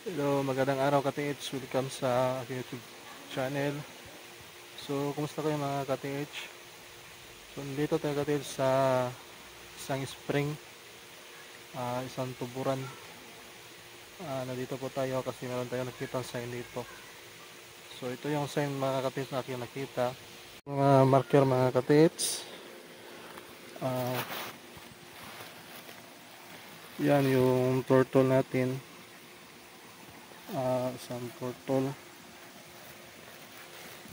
Hello, magandang araw ka-TH. Welcome sa aking YouTube channel. So, kumusta kayo mga ka-TH? So, dito tayo ka-TH sa isang spring, isang tuburan. Nandito po tayo kasi meron tayong nakita sign dito. So, ito yung sign mga ka-TH na aking nakita. Mga marker mga ka-TH. Yan yung turtle natin. Isang turtle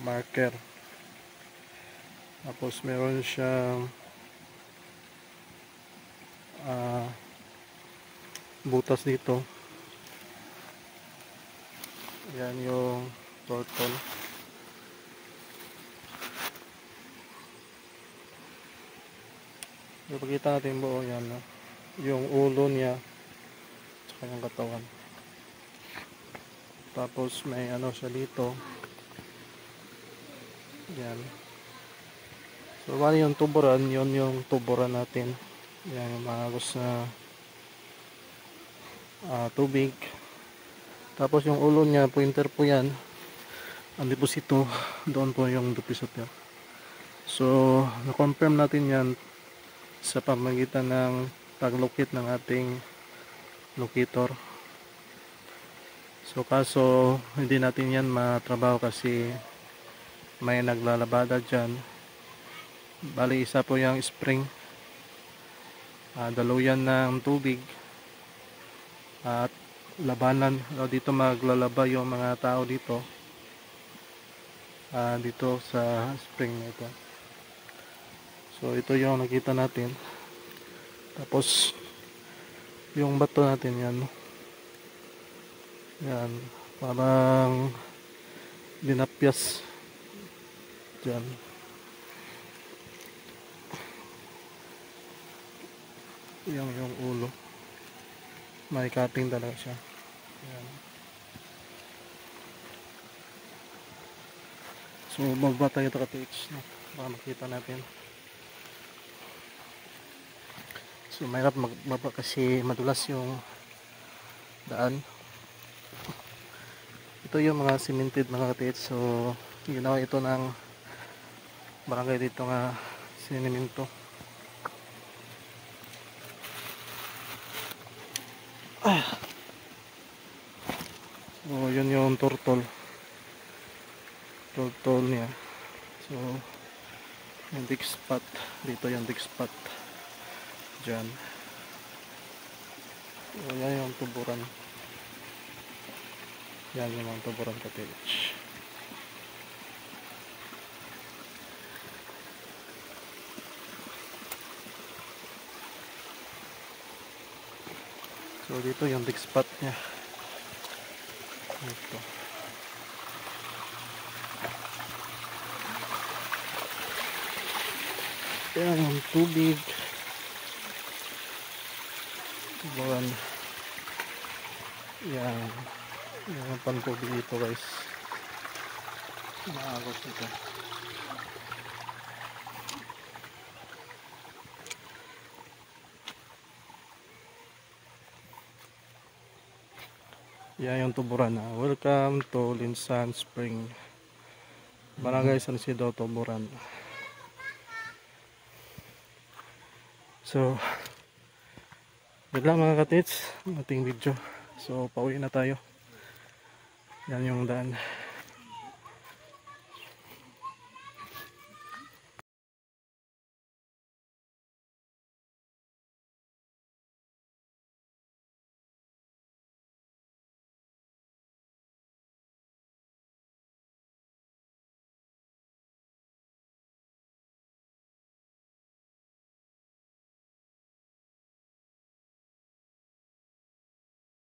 marker. Tapos meron siyang butas dito. Yan yung turtle. Ipakita natin buo yan, no? Yung ulo niya tsaka yung katawan. Tapos may ano siya dito. Yan. So bali yung tuburan, yun yung tuburan natin. Yan yung mahagos na tubig. Tapos yung ulo niya, pointer po yan. Ang deposito, doon po yung deposito. So na-confirm natin yan sa pamamagitan ng paglukit ng ating locator. So kaso hindi natin yan matrabaho kasi may naglalabada dyan. Bali isa po yung spring, daluyan ng tubig at labanan. Dito maglalaba yung mga tao dito, dito sa spring na ito. So ito yung nakita natin. Tapos yung bato natin yan, yan parang dinapyas dyan. Yung ulo may cutting talaga siya. Yan. So bababa tayo ito ka-TH, no? Para makita natin. So mahirap magbaba kasi madulas yung daan. Ito yung mga cemented mga ka-TH. So ginawa ito ng barangay dito nga sinemento. So yun yung turtle niya. So yung dig spot dito, yung dig spot dyan. So yan yung tuburan. Yan yung mga tuburan ka-TH. So dito yung dig spot niya. Ito. Yan yung tubig. Tuburan. Yan. Yan yung pantubig dito guys. Maagos ito. Yan yung tuburan. Welcome to Linsan Spring, Barangay San Isidro, Tuburan. So yun lang mga ka-TH, ating video. So pauwi na tayo. Yan yung daan.